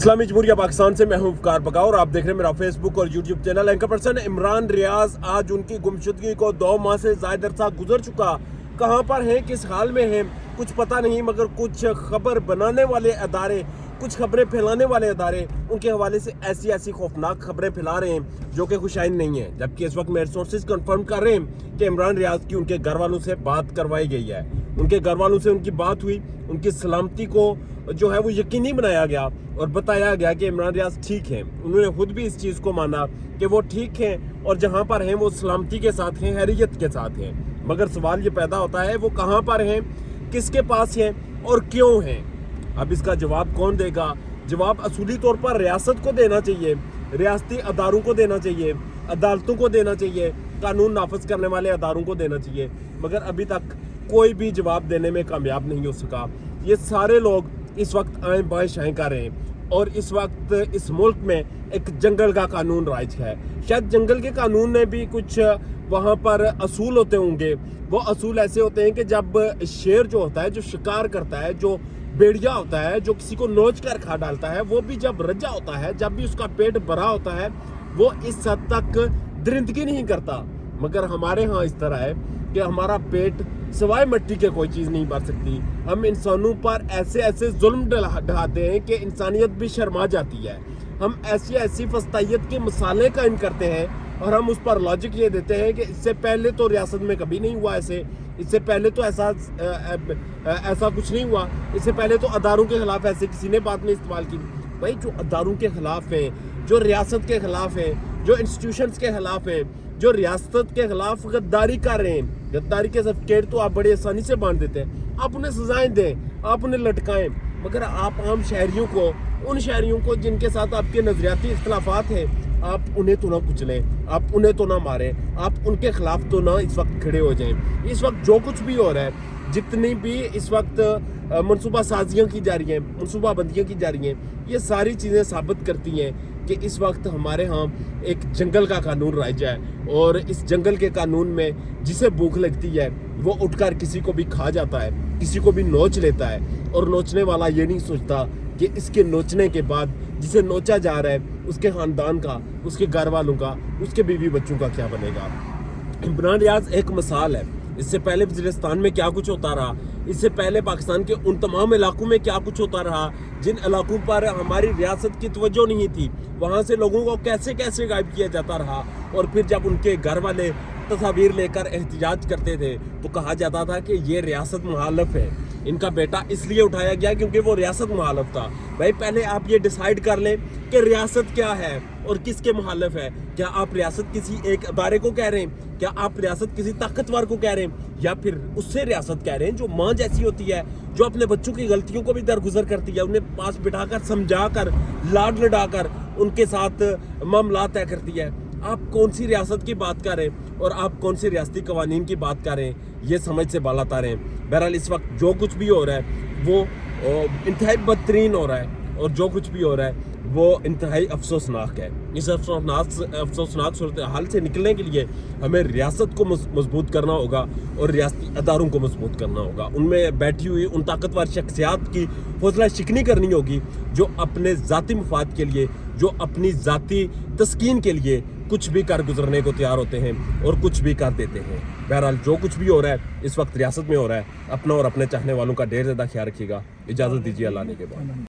اسلامی جمہوریہ پاکستان سے میں ہوں افکار بکا اور آپ دیکھ رہے ہیں میرا فیس بک اور YouTube channel anchor person Imran Riaz. آج ان کی گمشدگی کو 2 ماہ سے زائد عرصہ گزر چکا۔ کہاں پر ہیں، کس حال میں ہیں، کچھ پتہ نہیں، مگر کچھ خبر بنانے والے ادارے، کچھ خبریں پھیلانے والے ادارے ان کے حوالے سے ایسی خوفناک خبریں پھیلا رہے ہیں جو کہ خوشائن نہیں ہیں، جبکہ اس وقت میرے سورسز کنفرم کر رہے ہیں کہ عمران ریاض کی ان کے گھر والوں سے بات کروائی گئی ہے۔ ان کے گھر والوں سے ان کی بات ہوئی، ان کی سلامتی کو جو ہے وہ یقینی بنایا گیا اور بتایا گیا کہ عمران ریاض ٹھیک ہیں۔ انہوں نے خود بھی اس چیز کو مانا کہ وہ ٹھیک ہیں اور جہاں پر ہیں وہ سلامتی کے ساتھ ہیں، خیریت کے ساتھ ہیں۔ مگر سوال یہ پیدا ہوتا ہے وہ کہاں پر ہیں، کس کے پاس ہیں اور کیوں ہیں؟ اب اس کا جواب کون دے گا؟ جواب اصولی طور پر ریاست کو دینا چاہیے، ریاستی اداروں کو دینا چاہیے، عدالتوں کو دینا چاہیے، قانون نافذ کرنے والے اداروں کو دینا چاہیے، مگر ابھی تک کوئی بھی جواب دینے میں کامیاب نہیں ہو سکا۔ یہ سارے لوگ اس وقت آئیں بائیں شائیں کر رہے ہیں اور اس وقت اس ملک میں ایک جنگل کا قانون رائج ہے۔ شاید جنگل کے قانون میں بھی کچھ وہاں پر اصول ہوتے ہوں گے۔ وہ اصول ایسے ہوتے ہیں کہ جب شیر جو ہوتا ہے، جو شکار کرتا ہے، جو بیڑیا ہوتا ہے، جو کسی کو نوچ کر کھا ڈالتا ہے، وہ بھی جب رجا ہوتا ہے، جب بھی اس کا پیٹ بھرا ہوتا ہے، وہ اس حد تک درندگی نہیں کرتا۔ مگر ہمارے ہاں اس طرح ہے کہ ہمارا پیٹ سوائے مٹی کے کوئی چیز نہیں بھر سکتی۔ ہم انسانوں پر ایسے ظلم ڈھاتے ہیں کہ انسانیت بھی شرما جاتی ہے۔ ہم ایسی فسطائیت کی مثالیں قائم کرتے ہیں اور ہم اس پر لاجک یہ دیتے ہیں کہ اس سے پہلے تو ریاست میں کبھی نہیں ہوا ایسے، اس سے پہلے تو ایسا کچھ نہیں ہوا، اس سے پہلے تو اداروں کے خلاف ایسے کسی نے بات نہیں استعمال کی۔ بھائی جو اداروں کے خلاف ہیں، جو ریاست کے خلاف ہیں، جو انسٹیٹیوشنز کے خلاف ہیں، جو ریاست کے خلاف غداری کر رہے ہیں، غداری کے سرٹیفکیٹ تو آپ بڑی آسانی سے باندھ دیتے ہیں۔ آپ انہیں سزائیں دیں، آپ انہیں لٹکائیں، مگر آپ عام شہریوں کو، ان شہریوں کو جن کے ساتھ آپ کے نظریاتی اختلافات ہیں، آپ انہیں تو نہ کچلیں، آپ انہیں تو نہ ماریں، آپ ان کے خلاف تو نہ اس وقت کھڑے ہو جائیں۔ اس وقت جو کچھ بھی ہو رہا ہے، جتنی بھی اس وقت منصوبہ سازیاں کی جا رہی ہیں، منصوبہ بندیاں کی جا رہی ہیں، یہ ساری چیزیں ثابت کرتی ہیں کہ اس وقت ہمارے ہاں ایک جنگل کا قانون رائج ہے اور اس جنگل کے قانون میں جسے بھوک لگتی ہے وہ اٹھ کر کسی کو بھی کھا جاتا ہے، کسی کو بھی نوچ لیتا ہے، اور نوچنے والا یہ نہیں سوچتا کہ اس کے نوچنے کے بعد جسے نوچا جا رہا ہے اس کے خاندان کا، اس کے گھر والوں کا، اس کے بیوی بچوں کا کیا بنے گا۔ عمران ریاض ایک مثال ہے۔ اس سے پہلے وزیرستان میں کیا کچھ ہوتا رہا، اس سے پہلے پاکستان کے ان تمام علاقوں میں کیا کچھ ہوتا رہا جن علاقوں پر ہماری ریاست کی توجہ نہیں تھی، وہاں سے لوگوں کو کیسے غائب کیا جاتا رہا، اور پھر جب ان کے گھر والے تصاویر لے کر احتجاج کرتے تھے تو کہا جاتا تھا کہ یہ ریاست مخالف ہے، ان کا بیٹا اس لیے اٹھایا گیا کیونکہ وہ ریاست مخالف تھا۔ بھائی پہلے آپ یہ ڈیسائیڈ کر لیں کہ ریاست کیا ہے اور کس کے مخالف ہے۔ کیا آپ ریاست کسی ایک ادارے کو کہہ رہے ہیں، کیا آپ ریاست کسی طاقتور کو کہہ رہے ہیں، یا پھر اس سے ریاست کہہ رہے ہیں جو ماں جیسی ہوتی ہے، جو اپنے بچوں کی غلطیوں کو بھی درگزر کرتی ہے، انہیں پاس بٹھا کر سمجھا کر لاڈ لڈا کر ان کے ساتھ معاملات طے کرتی ہے۔ آپ کون سی ریاست کی بات کر رہے ہیں اور آپ کون سی ریاستی قوانین کی بات کر رہے ہیں، یہ سمجھ سے بالا تر ہیں۔ بہرحال اس وقت جو کچھ بھی ہو رہا ہے وہ انتہائی بدترین ہو رہا ہے، اور جو کچھ بھی ہو رہا ہے وہ انتہائی افسوسناک ہے۔ اس افسوسناک صورتحال سے نکلنے کے لیے ہمیں ریاست کو مضبوط کرنا ہوگا اور ریاستی اداروں کو مضبوط کرنا ہوگا۔ ان میں بیٹھی ہوئی ان طاقتور شخصیات کی حوصلہ شکنی کرنی ہوگی جو اپنے ذاتی مفاد کے لیے، جو اپنی ذاتی تسکین کے لیے کچھ بھی کر گزرنے کو تیار ہوتے ہیں اور کچھ بھی کر دیتے ہیں۔ بہرحال جو کچھ بھی ہو رہا ہے اس وقت ریاست میں ہو رہا ہے، اپنا اور اپنے چاہنے والوں کا ڈھیر زیادہ خیال رکھیے گا۔ اجازت دیجیے اللہ نے کے بعد۔